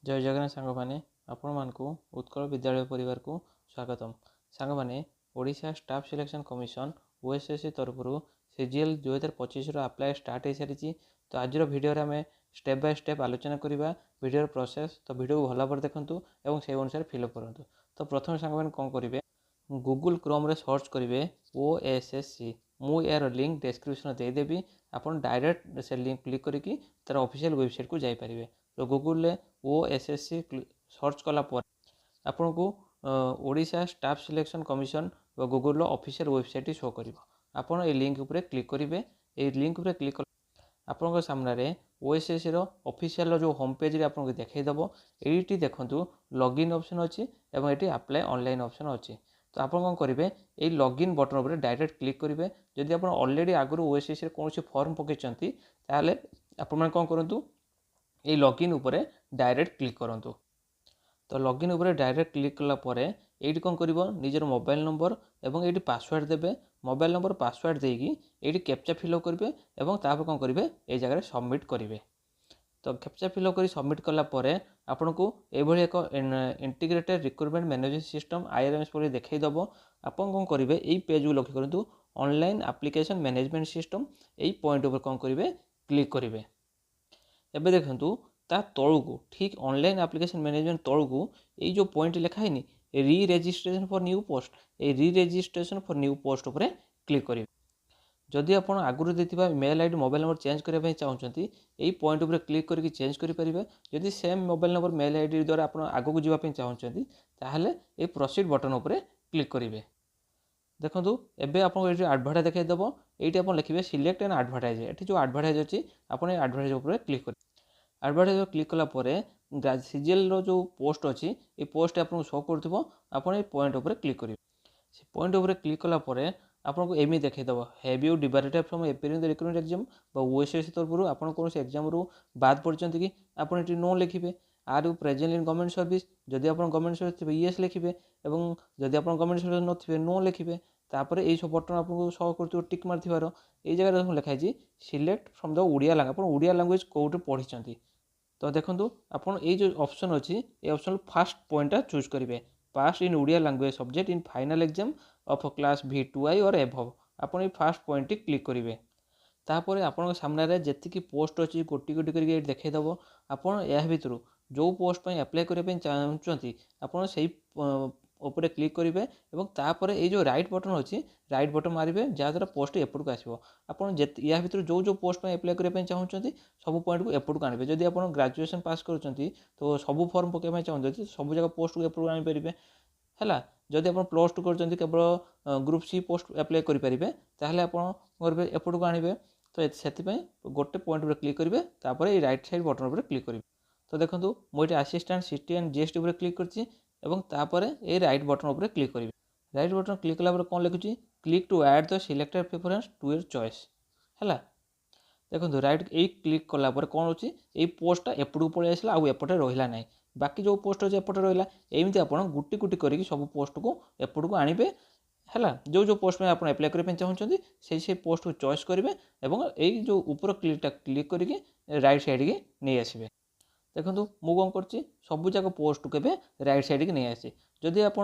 जय जगन्नाथ सांग मैंने आपण मानकु उत्कल विद्यालय परिवार को स्वागतम। सांग मैंने Odisha staff selection commission OSSC तरफ सीजीएल 2025 अप्लाई स्टार्ट हो सारी। तो आज भिडियो आम स्टेप बाय स्टेप आलोचना करवा भिडियो प्रोसेस। तो भिडियो को भल भाव देखूँ और से अनुसार फिलअप करूँ। तो प्रथम सांग मैंने कौन करेंगे, गूगल क्रोम रे सर्च करेंगे ओएसएससी। मु यार लिंक डिस्क्रिप्शन देदेवी, आप डायरेक्ट से लिंक क्लिक करके तार ऑफिशियल वेबसाइट को जापरेंगे। तो गूगल रे ओएसएससी सर्च कलापर आपन को ओडिशा स्टाफ सिलेक्शन कमिशन व गूगल ऑफिशियल वेबसाइट शो कर। आपड़ ये लिंक उपरे क्लिक करेंगे। ये लिंक उपरे क्लिक आपण सामने ओएसएससी रो ऑफिशियल जो होम पेज रे आपको देखईदेव। ये देखूँ लॉगिन ऑप्शन अच्छी और ये अप्लाई ऑनलाइन ऑप्शन अच्छी। तो आप कौन करेंगे, ये लॉगिन बटन उपर डायरेक्ट क्लिक करेंगे। जदि आप ऑलरेडी आगु ओएसएससी कौन फॉर्म पकईचंती ताले आपण कौन करूँ, ये लॉगिन उपरे डायरेक्ट क्लिक करूँ। तो लॉगिन उपरे डायरेक्ट क्लिक कलापर ये कौन कर निजर मोबाइल नंबर और ये पासवर्ड देवे। मोबाइल नंबर पासवर्ड देकी ये कैप्चा फिलअप करेंगे और तापर कौन करेंगे ये जगह सबमिट करेंगे। तो कैप्चा फिलअप कर सबमिट कलापर आपन को ये एक integrated recruitment management system IRMS पर देखईदेव। आप कौन करेंगे, यही पेज को लक्ष्य करूँ ऑनलाइन एप्लिकेशन मैनेजमेंट सिस्टम। यही पॉइंट उपर कौन करेंगे क्लिक करेंगे। एबे देखंतु ता तळुकू ठीक ऑनलाइन एप्लिकेशन मैनेजमेंट तळुकू ये जो पॉइंट लिखा है नी री रजिस्ट्रेशन फॉर न्यू पोस्ट, ये re registration for new post उपरे क्लिक करेंगे। जदि आप आगुरी देथिबा mail ID mobile number change करने चाहते यही पॉइंट उपर क्लिक करके चेंज करेंगे। जदि same mobile number mail ID द्वारा आप आगू जावाई चाहते ताहले ये प्रोसीड बटन उपर क्लिक करेंगे। देखो एबे आपको ये एडवर्टाइज देखईदेव। ये आप लिखे सिलेक्ट एन एडवर्टाइज। ये जो एडवर्टाइज अच्छी आप एडवर्टाइज उपर क्लिक करेंगे। एडवर्टाइज क्लिक कलापर सीजीएल रो जो पोस्ट अच्छी ये पोस्ट आपको शो करुव। आप पॉइंट उपर क्लिक करेंगे। से पॉइंट उपर क्लिक कलापर आपको एमि देखईदेव have you debarred from appearing the recruitment exam OSSC तरफ आप कौन एग्जाम रू बाद पड़ते कि आप नो लिखे। Are you present in government service, जदि आप गवर्नमेंट सर्विस थे येस लिखे और जदि आप गवर्नमेंट सर्विस नथिबे नो लिखे। तापर ये सब बटन आपको शो कर टिक मार ये जगह लिखाई select from the Odia language. आप ओडिया लैंग्वेज कौटे पढ़ी। तो देखो आपन ये जो ऑप्शन अच्छी ये ऑप्शन फास्ट पॉइंटा चूज करेंगे pass in Odia language subject in final exam of class V2I और एभव। आप फास्ट पॉइंट क्लिक करेंगे। तापर आपण सामने जी पोस्ट अच्छी गोटी गोटी करके देखईदेव। आपड़ या भितर जो पोस्ट अप्लाई करने चाहते आपड़ से ऊपर क्लिक करेंगे और तापर ये जो राइट बटन अच्छी राइट बटन मारे जहाँद्वारा पोस्ट एपटू आसो। आप या भर जो पोस्ट अप्लाई करने चाहते सब पॉइंट को एपटू आने। जदि आप ग्रेजुएशन पास कर तो सब फॉर्म पकड़ा चाहते सब जगह पोस्ट को एपटू आनीपर है। जदि आप प्लस टू कर केवल ग्रुप सी पोस्ट अप्लाई करेंगे ताहले आप एपटू को आने। तो से गोटे पॉइंट पर क्लिक करेंगे तापर ये राइट साइड बटन पर क्लिक करेंगे। तो देखो मुझे असिस्टेंट सिटी एंड जीएसटी पर क्लिक करछि एवं तापर ये राइट बटन उपर क्लिक करेंगे। राइट बटन क्लिक कला कौन लिखुची click to add the selected preference to your choice है। देखो राइट ये क्लिक कलापर कौन होची ये पोस्टा एपटू पलि आसला आउ एपटे रहिला नहीं। बाकी जो पोस्ट अच्छे एपटे रहिला एमती आप गुटी गुटी करके सब पोस्ट को एपट को आनिबे है। जो जो पोस्ट में आप अप्लाई करने चाहते से पोस्ट को चॉइस करेंगे और यही जो ऊपर क्लिकटा क्लिक करके राइट साइड की नहीं आसबे। देखो मु कौन कर सब जाक पोस्ट के राइट साइड की नहीं आसी। जदि आप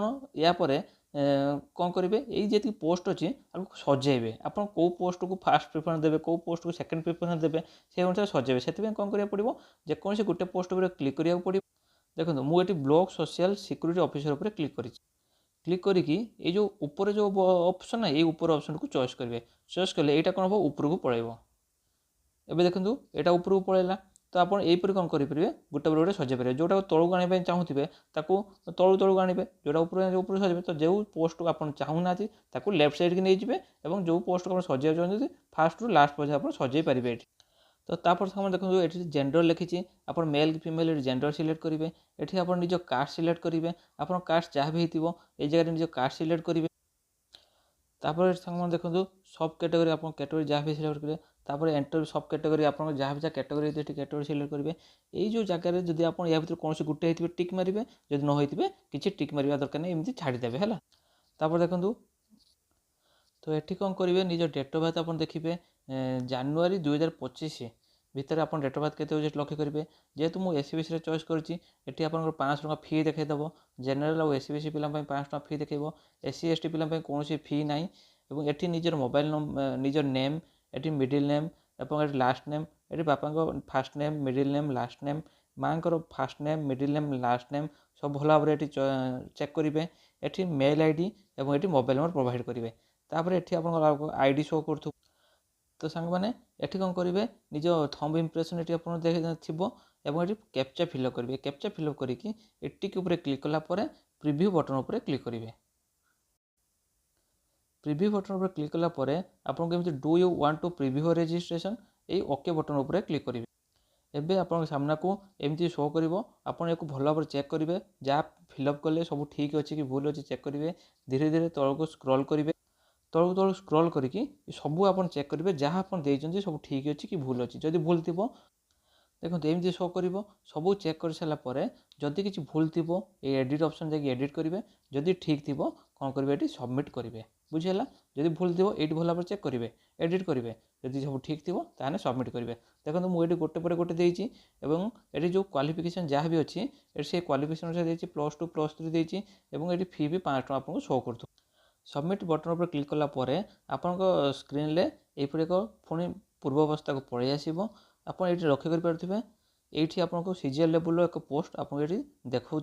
कौन करेंगे ये जी पोस्ट अच्छी आपको सजेबे आप कौ पोस्ट को फास्ट प्रिफरेंस देवे कौ पोस्ट को सेकंड प्रिफरेंस देवे से अनुसार सजेबे। से कौन करा पड़ो जेकोसी गोटे पोस्ट पर क्लिक करा पड़ो। देखो मुझे ब्लॉक सोशल सिक्यूरीटी ऑफिसर पर क्लिक करी क्लिक करके ये जो ऊपर जो ऑप्शन है ये ऊपर ऑप्शन को चॉइस करेंगे। चॉइस कले यहाँ कौन हम ऊपर को पड़ेब। एबे देखो यहाँ ऊपर को पड़ेगा। तो आप यहीपर कौन करेंगे गोटे गोटे सजे पारे जोटा तलू आने चाहूबे तलू तलू आने जोटा ऊपर सजे। तो जो पोस्ट को आप चाहूना लेफ्ट साइड की नहीं जाए और जो पोस्ट को सजा चाहते फास्ट रू लास्ट पर्यटन आप सजे पारे। तो तापर सामने देखो ये जेंडर लिखी आप मेल फीमेल जेंडर सिलेक्ट करेंगे। ये आप निज कास्ट सिलेक्ट करेंगे आप कास्ट जहाँ भी हो ये जगह निज कास्ट सिलेक्ट करेंगे। तापर सामने देखो सब कैटेगरी आप कैटेगरी जहाँ भी सिलेक्ट करेंगे। तापर एंटर सब कैटेगरी आप जहाँ भी कैटेगरी कैटेगरी सिलेक्ट करेंगे। यही जो जगह जब आप या भर कौन गोटे होते टिक मारे जब न होते किसी टिक मार दरकार नहीं एमती छाड़देवे है। तापर देखो तो ये कौन करेंगे निज डेट ऑफ बर्थ आप देखिए January 2025 भितर आप डेट अफ बर्थ के लक्ष्य करेंगे। जेहेतु मुझे एससीबीसी रे चॉइस करछि एठी आपन 500 टका फी देखैदबो। जनरल और एससीबीसी पिला 500 टका फी देखैबो। एससी एसटी पिला कौन फी ना। और ये निजर मोबाइल निजर नेम ये मिडिल नेम और ये लास्ट नेम ये बापा fast name middle name last name माँ को fast name middle name last name सब भल भाव में चेक करेंगे। ये मेल आईडी और ये मोबाइल नंबर प्रोवाइड करेंगे। तापर ये आप आईडी शो करूँ तो सांग मैंने ये कौन करेंगे निज थंब इम्प्रेशन ये आप थो ये कैप्चा फिलअप करेंगे। कैप्चा फिलअप करके क्लिक कलापर प्रिव्यू बटन उपर क्लिक करेंगे। प्रिव्यू बटन उपर क्लिक कलापर आपको एमती do you want to preview registration ये ओके बटन उपर क्लिक करेंगे। एबे आपन सामना को एमती शो करिवो आपन एको भल भाव चेक करेंगे। जहाँ फिलअप कले सब ठीक अच्छे कि भूल अच्छे चेक करेंगे। धीरे धीरे तल को स्क्रॉल करेंगे। तलू तलू स्क्रॉल करके सबू आप चेक करेंगे जहाँ आप देते सब ठीक अच्छे कि भूल अच्छी। जदि भूल थी देखो एमती शो कर सबू चेक कर सारापर जदि किसी भूल थी ये एडिट ऑप्शन जाकि एडिट करेंगे। जदि ठीक थी कौन करेंगे ये सबमिट करेंगे। बुझीगला जदि भूल थी ये भल भाव चेक करेंगे एडिट करेंगे। जदि सब ठीक थी ताने सबमिट करेंगे। देखो मुझे गोटे पर गोटे देती और ये जो क्वालिफिकेशन जहाँ भी अच्छी से क्वालिफिकेशन देती +2 +3 देती ये फी भी 500 आपको शो कर। सबमिट बटन पर क्लिक कलापर आपण स्क्रीन रे यहपर एक पुणी पूर्वावस्था को पलि आसो। आप ये लक्ष्य करेंगे ये आपको सीजीएल लेवल एक पोस्ट आपको ये देखो।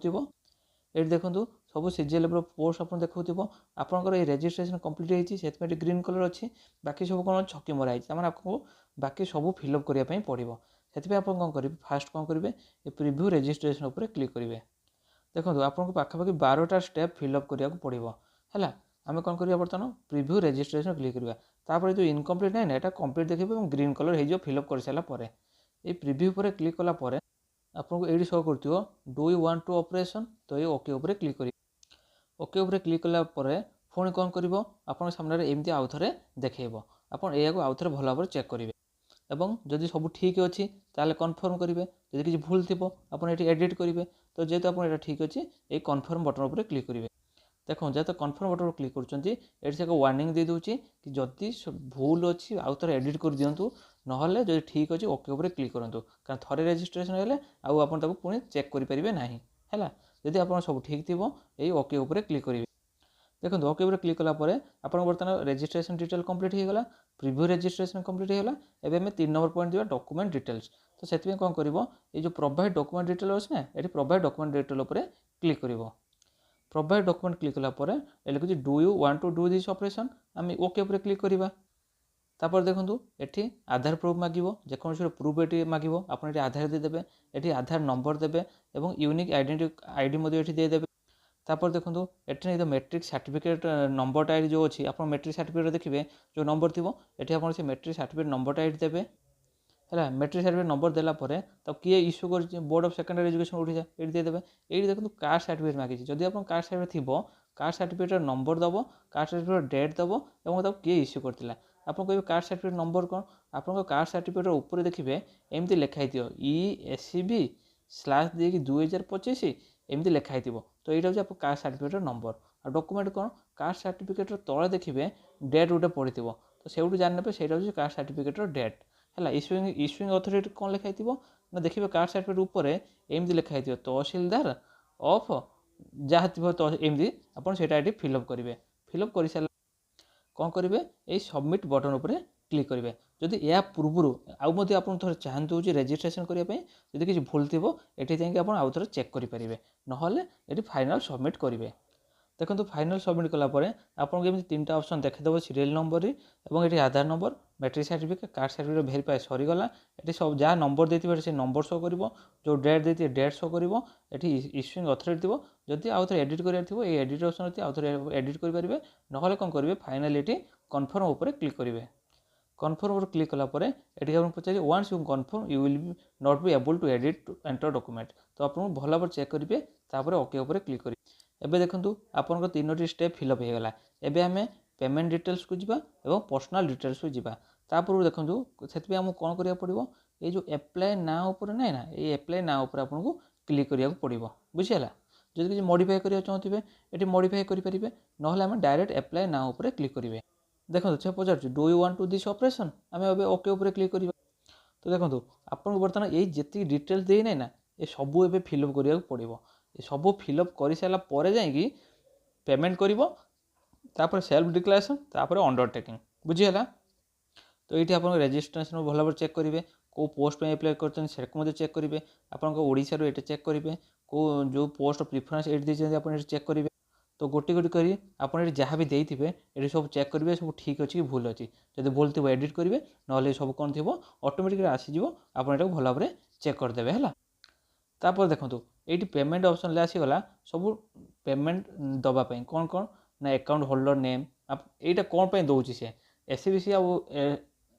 ये देखो सब सीजीएल लेवल पोस्ट आप देखो। आपंकर ये रेजिस्ट्रेशन कंप्लीट होती ग्रीन कलर अच्छी बाकी सब कौन छकी मराई मैंने आपको बाकी सब फिलअप करने पड़ो। से आप कौन करेंगे फास्ट कौन करेंगे ये प्रिव्यू रेजिस्ट्रेशन उपर क्लिक करेंगे। देखो आपको पाखापाखि 12टा स्टेप फिलअप करने पड़ो है। आम कौन करिया बर्तमान प्रिव्यू रेजिस्ट्रेशन क्लिक करिया। तापर जो इनकम्प्लीट ना यहाँ कंप्लीट देखिए ग्रीन कलर हो फिलअप कर सारापर ये प्रिव्यू पर क्लिक कलापर आपको ये शो कर do you want to operation तो ये ओके उपर क्लिक करेंगे। ओके उपर क्लिक कलापर पुणी कौन कर आप सामने एमती आउ थे देखो आप आउ थे भल भाव चेक करेंगे। एवं जदि सब ठीक अच्छी ताले कन्फर्म करेंगे। जदि किसी भूल थी आप एडिट करेंगे। तो जेहेतु आप ठीक अच्छे ये कन्फर्म बटन उपर क्लिक करेंगे। देखो जहाँ तो कन्फर्म बटन क्लिक कर एक वार्निंग दे दूची कि जदि भूल अच्छी आउ थे एडिट कर दिंतु ना जो ठीक अच्छे ओके उपर क्लिक करूँ कारण थे रेजिस्ट्रेशन हेल्ले आपड़ पुणी चेक करेंगे ना है। जदि आप सब ठीक थी ये ओके उपर क्लिक करेंगे। देखो ओके उपर क्लिक कलापर आप बर्तमान रेजिस्ट्रेशन डिटेल कंप्लीट होगा। प्रिव्यू रेजिस्ट्रेशन कंप्लीट होगा। एवं आम 3 नंबर पॉइंट दिवा डॉक्यूमेंट डिटेल्स। तो से कौन कर जो प्रोवाइड डॉक्यूमेंट डिटेल अच्छे ना ये प्रोवाइड डॉक्यूमेंट डिटेल उपर क्लिक कर। प्रोवाइड डॉक्यूमेंट क्लिक कलापर लिखुची do you want to do this operation आम ओके उपर क्लिक करवा। तापर देखो ये आधार प्रूफ मांगो जेकोसी प्रूफ ये मांगो आप आधार देदेवे ये आधार नंबर देवे और यूनिक आईडी देदेवे। तापर देखो ये मैट्रिक सर्टिफिकेट नंबरटा ये जो अच्छी आप मैट्रिक सर्टिफिकेट देखिए जो नंबर थी ये आप से मैट्रिक सर्टिफिकेट नंबरटा ये देवे है। मैट्रिक सर्टिफिकेट नंबर देलापर तब किए इश्यू कर बोर्ड ऑफ सेकेंडरी एजुकेशन उठी ये देदेवे। ये देखो कास्ट सर्टिफिकेट मांगी जदि आप कास्ट सर्टिफिकेट थी कास्ट सर्टिफिकेट नंबर दब कास्ट सर्टिफिकेट डेट दब और तब किए इश्यू करता आप कहे कास्ट सर्टिफिकेट नंबर कौन आप कास्ट सर्टिफिकेट ऊपर देखिए एमती लिखाई ESCB/2025 एमती लिखाई तो यहाँ हूँ आप कास्ट सर्टिफिकेट नंबर। और डॉक्यूमेंट कौन कास्ट सर्टिफिकेट तले देखिए डेट गोटे पड़ी थो तो से जाने से हूँ कास्ट सर्टिफिकेट डेट है। इश्यूइंग अथॉरिटी कौन लिखाई ना देखिए कास्ट सर्टिफिकेट ऊपर एमती लिखाई तहसीलदार ऑफ जहाँ थी तो एमती आप फिलअप करेंगे। फिलअप कर सारा कौन करेंगे ये सबमिट बटन उपर क्लिक करेंगे। जदि या पूर्व आउ थे चाहतु रेजिस्ट्रेशन करने जदि किसी भूल थी ये जाकि आउ थे चेक करेंगे ना ये फाइनाल सबमिट करेंगे। देखो फाइनाल सबमिट कलापर आपको एमती 3टा ऑप्शन देखीदेव सीरियल नंबर और ये Aadhaar number matric certificate caste certificate verify सरीगला। ये सब जहाँ नंबर देते से नंबर शो कर जो डेट देती डेट शो कर ये इश्यूइंग अथॉरिटी थी जदि आउ थे एडिट कर एडिट ऑप्शन अच्छी आउ थे एडिट करेंगे ना कौन करेंगे फाइनाल ये कन्फर्म उपर क्लिक करेंगे। कन्फर्म पर क्लिक कलापर ये पचारे once you confirm you will not be able to edit enter document तो आपको भल भाव चेक करेंगे तापर ओके उपर क्लिक करेंगे। एबे देखो आपन 3टी स्टेप फिलअप हो गला। एबे आमे पेमेंट डिटेल्स को जीवा एवं पर्सनल डिटेल्स को जीवा। तापर देखो से आमको कौन करिया पड़िबो ये जो एप्लाई नाउ ऊपर ना ना ये एप्लाई नाउ ऊपर आपको क्लिक करिया पड़िबो। बुझिला जदि किसी मॉडिफाई करिया चाहथिबे एटी मॉडिफाई करि परिबे नहले आमे डायरेक्ट एप्लाई नाउ ऊपर क्लिक करिवे। देखो से पचार do you want to this operation आमे ओके ऊपर क्लिक करिवा। तो देखो आपको बर्तमान ये जी डिटेल्स देना ना ये सबू ए फिलअप करा पड़ो। ये सब फिलअप कर सारा पर जाकि पेमेंट कर सेल्फ डिक्लेरेशन तापर अंडरटेकिंग बुझीगला। तो ये आप रेजिस्ट्रेशन भल भाव चेक करेंगे कौ पोस्ट में अप्लाई कर चेक करेंगे आपशार ये चेक करेंगे कौ जो पोस्ट प्रिफरेन्स ये देखते आप चेक करेंगे। तो गोटे गोटे कर आप जहाँ भी देते ये सब चेक करेंगे सब ठीक अच्छी कि भूल अच्छी जब भूल थी एडिट करेंगे ना सब कौन थी ऑटोमेटिक आसीज आप भल भाव चेक करदे है। तापर देखो ये पेमेंट ऑप्शन आसीगला सब पेमेंट दवापाई कौन कौन ना अकाउंट होल्डर नेम यहाँ कौन पर दौर सी एससीबीसी आ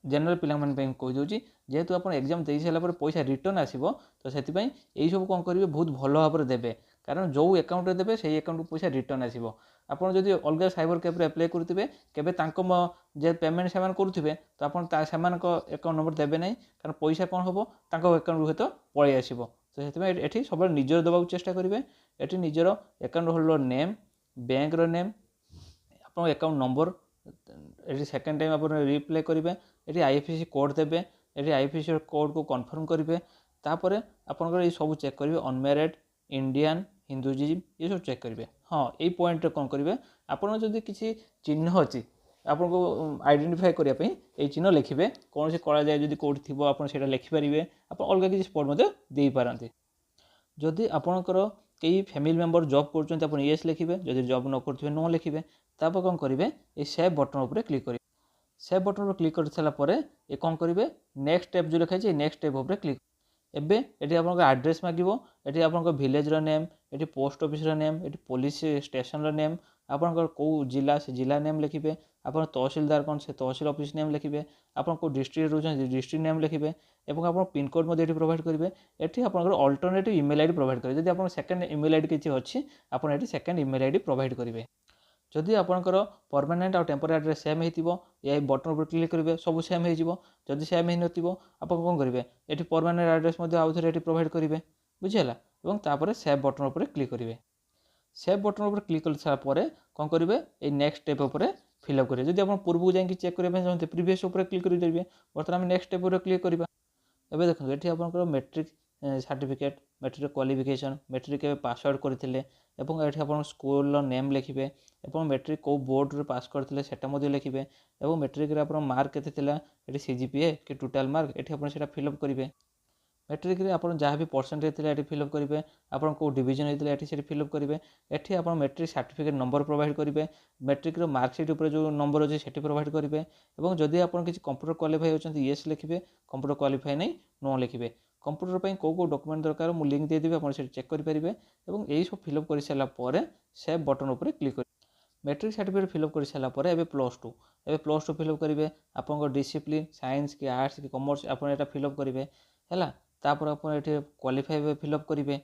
जनरल पिला कहीदे जेहेतु आप एग्जाम दे सारापर पैसा रिटर्न आसो तो से सब कौन करेंगे बहुत भल भाव देवे कारण जो अकाउंट देवे से अकाउंट पैसा रिटर्न आसो। आपड़ जब अलग साइबर कैफ्रे अप्लाई करुवे के पेमेंट से करुवे तो आप अकाउंट नंबर देवे ना कारण पैसा कौन हम अकाउंट हूँ पलि आसो। तो से सब निजर देवा चेष्टा करेंगे ये निजर account holder name bank name आप अकाउंट नंबर ये सेकेंड टाइम आप रिप्लाई करेंगे ये आईएफएससी कोड देवे ये आईएफएससी कोड को कन्फर्म करेंगे तापर आपंकर ये सब चेक करेंगे अनमेरिड इंडियन हिंदुइज्म ये सब चेक करेंगे। हाँ ये पॉइंट कौन करेंगे आपड़ जदि किसी चिन्ह अच्छी आपको आइडेंटिफाई करने ये चिन्ह लिखे कौन से कला जाए जब कौट थी आप लिखिपारे आप अलग किसी स्पॉट दे पारती। जदि आपणकर कई फैमिली मेंबर जॉब कर येस लिखे जब जॉब न करेंगे नो लिखे तापर कौन करेंगे ये सेव बटन उपर क्लिक करेंगे। सेव बटन पर क्लिक कर सारापर ये कौन करेंगे नेक्स्ट स्टेप जो लिखाई नेक्स्ट स्टेप उपर क्लिक एबे ये आप आड्रेस मांगो ये आप विलेज नेम ये पोस्ट ऑफिस नेम ये पुलिस स्टेशन नेम आपंकर कौ जिला से जिला नेम लिखे आप तहसिलदार कौन से तहसिल ऑफिस नेम लिखे आप डिस्ट्रिक्ट रोचे डिस्ट्रिक्ट नेम लिखे और आप पिनकोड ये प्रोवाइड करेंगे ये आपंकर अल्टरनेटिव ईमेल आईडी प्रोवाइड करेंगे जब आप सेकेंड ईमेल आईडी किसी अच्छी आप सेकेंड ईमेल आईडी प्रोवाइड करेंगे। जदि आपंकर परमानेंट और टेम्पोरारी एड्रेस सेम हो ये बटन पर क्लिक करेंगे सब सेम हो जदि सेम हो आप कौन करेंगे ये परमानेंट एड्रेस आउ थे प्रोवाइड करेंगे बुझीगला और तापर सेव बटन पर क्लिक करेंगे। सेव बटन पर क्लिक कर सारापर कौन करेंगे ये नेक्स्ट स्टेप उपर फिलअप करेंगे जब आप पूर्व जाकि चेक करने चाहते प्रीवियस उपर क्लिक करेंगे बर्तमान नेक्स्ट स्टेप पर क्लिक करवा। एबे देखो ये आप matric certificate matric qualification matric pass out करते ये आप स्कूल नेम लिखे और मेट्रिक कौ बोर्ड पास करते से लिखे और मेट्रिक आप मार्क के सीजीपीए कि टोटाल मार्क ये आप फिलअप करेंगे। मेट्रिक आप जहाँ भी परसेंटेज ये फिलअप करेंगे आप डिविजन होता है ये फिलअप करेंगे ये आप मेट्रिक सर्टिफिकेट नंबर प्रोवाइड करेंगे मेट्रिक मार्कसीट उपर जो नंबर अच्छे से प्रोवाइड करेंगे और जदि आप किसी कंप्यूटर क्वालिफाई होती येस लिखे कंप्यूटर क्वालिफाई नहीं नो लिखे कंप्यूटर पर कौ डॉक्यूमेंट दरकार मुझे लिंक देदेवी आप चेक करेंगे और यही सब फिलअप कर सारापर सेव बटन उपर क्लिक कर मेट्रिक सर्टिफिकेट फिलअप कर सारापर ए +2 फिलअप करेंगे आप डिसिप्लिन साइंस कि आर्ट्स कि कॉमर्स आप फिलअप करेंगे है तापर आप क्वालिफाई फिलअप करेंगे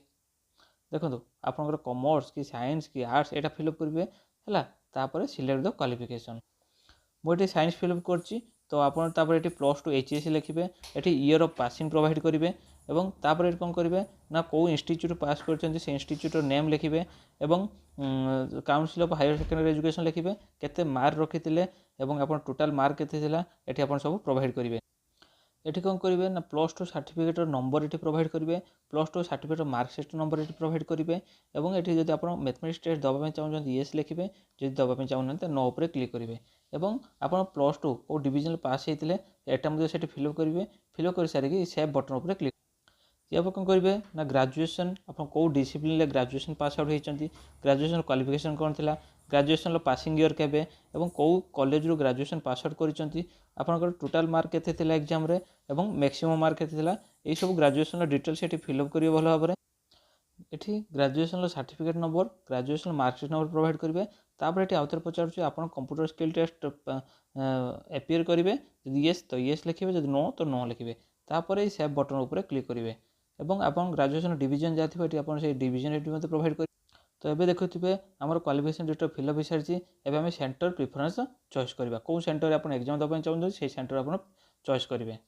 देखो आपंकर कॉमर्स कि साइंस कि आर्ट्स यहाँ फिलअप करेंगे है तापर सिलेक्ट द क्वालिफिकेशन मुझे साइंस फिलअप करची तो आपड़ ये +2 HSC लिखे ये ईयर ऑफ पासिंग प्रोवाइड करेंगे और तापर ये कौन करेंगे ना कौ इंस्टीट्यूट पास कर इंस्टीट्यूट नेम लिखे और council of higher secondary education लिखे केते मार्क रखी आप टोटाल मार्क के ये आप सब प्रोवाइड करेंगे। ये कौन करेंगे ना +2 सर्टिफिकेट नंबर ये प्रोवाइड करेंगे +2 सर्टिफिकेट मार्कसीट नंबर ये प्रोवाइड करेंगे और ये जब आप मैथमेटिक्स टेस्ट दवाई चाहते येस लिखे जब दवाई चाहते नो उपर क्लिक करेंगे और आप +2 और डिविजन पास होते यहाँ से फिलअप करेंगे फिलअप कर सारिक सेव बटन उपर क्लिक ये आप कौन करेंगे ना ग्रेजुएशन आप कौ डिसिप्लिन ग्रेजुएशन पास आउट होती ग्रेजुएशन क्वालिफिकेशन कौन थी ग्रेजुएशन पासिंग ईयर केबे और कौ कॉलेज रू ग्रेजुएशन पास आउट करती आपंकर टोटाल मार्क के एग्जाम रे और मैक्सिमम मार्क के यही सब ग्रेजुएशन डिटेल्स ये फिलअप करेंगे भल भाव ये graduation certificate number graduation marksheet number provide करेंगे तापर ये आउ थे पचार आप कंप्यूटर स्किल टेस्ट एपियर करेंगे जब येस तो येस लिखे जब नो तो नो लिखे तापर ये सेव बटन उपर क्लिक करेंगे और आप ग्रेजुएशन डिविजन जहाँ थी आप डिविजन ये प्रोवाइड करेंगे। तो ये देखुए आम क्वालिफिकेशन डिटेल फिलअप हो सारी एवं सेंटर प्रिफरेन्स चॉइस करवा कौ सेंटर आप एग्जाम देवाई चाहते से सेंटर आप चॉइस करेंगे।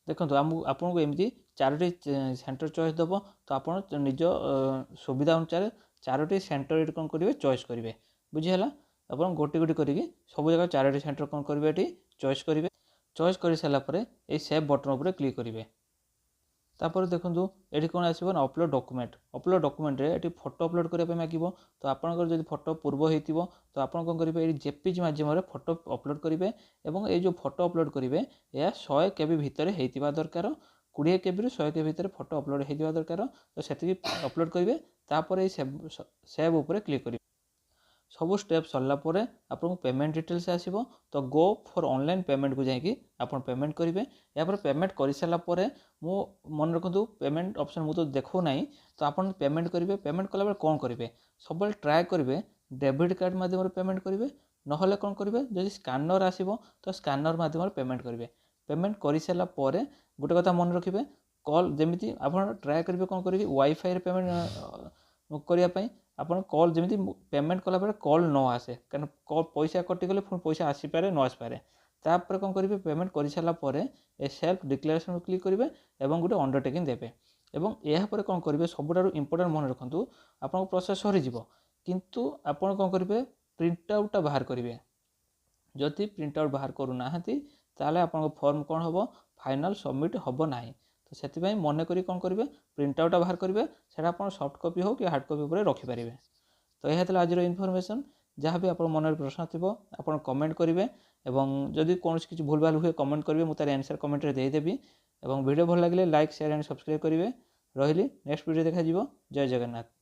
देखो आपको एमती 4टी सेंटर चॉइस देव तो आप निज सुविधा अनुसार 4टी सेंटर कौन करेंगे चॉइस करेंगे बुझीगला आप गोटे गोटे करके सब जगह 4टी सेंटर कौन करेंगे ये चॉइस करेंगे चॉइस कर सारापर ये सेव बटन उपर क्लिक करेंगे। तापर देखो ये कौन आसो ना अपलोड डॉक्यूमेंट रे ये फोटो अपलोड करने मांगो। तो आपंकर जो फोटो पूर्व हो तो आप कौन करेंगे ये जेपीजी मध्यम फोटो अपलोड करेंगे। और ये जो फोटो अपलोड करेंगे यह 100 KB भितर होता दरकार, 20 KB रू 100 KB भितर फोटो अपलोड होता दरकार। तो से अपलोड करेंगे तापर ये सेव उपर क्लिक करेंगे। सब स्टेप सरला आपको पेमेंट डिटेल्स आसो। तो गो फॉर ऑनलाइन पेमेंट को जाकि आप पेमेंट करेंगे। यापर पेमेंट कर सारापर मु मन रखु पेमेंट ऑप्शन मुझे देखो ना। तो आप पेमेंट करेंगे। पेमेंट कला कौन करेंगे सब ट्राए करेंगे डेबिट कार्ड मध्यम पेमेंट करेंगे, ना कौन करेंगे जब स्कानर आसो तो स्कानर मध्यम पेमेंट करेंगे। पेमेंट कर सारापर गोटे कथा मन रखिए कॉल जमी आप ट्राए करेंगे कौन करेंगे वाईफाई पेमेंट करने आप कॉल जमी पेमेंट कला कॉल न आसे कारण कॉल पैसा कटिगले पुणी पैसा आसीपे न आसपे। तापर कौन करेंगे पेमेंट कर सारापर ए सेल्फ डिक्लेरेशन क्लिक करेंगे और गोटे अंडरटेकिंग देवे। और यापर कौन करेंगे सबुठ इंपोर्टेंट मन रखु आप प्रोसेस सरीज किंतु आप कौन करेंगे प्रिंट आउटा बाहर करेंगे। जदि प्रिंट आउट बाहर करूना ताले आप फॉर्म कौन हम फाइनल सबमिट हम ना। तो से मन करी कौन करेंगे प्रिंट आउटा बाहर करेंगे से सॉफ्ट कॉपी हो कि हार्ड कॉपी पर रखिपारे। तो यह आज इनफॉरमेशन जहाँ भी आप मन प्रश्न थी आप कमेंट करेंगे और जदि कौन किसी भूल भाल हुए कमेंट करेंगे मुझे तार आंसर कमेंट रे देदेवी। और वीडियो भल लगे लाइक शेयर एंड सब्सक्राइब करेंगे। रही नेक्स्ट वीडियो देखा। जय जगन्नाथ।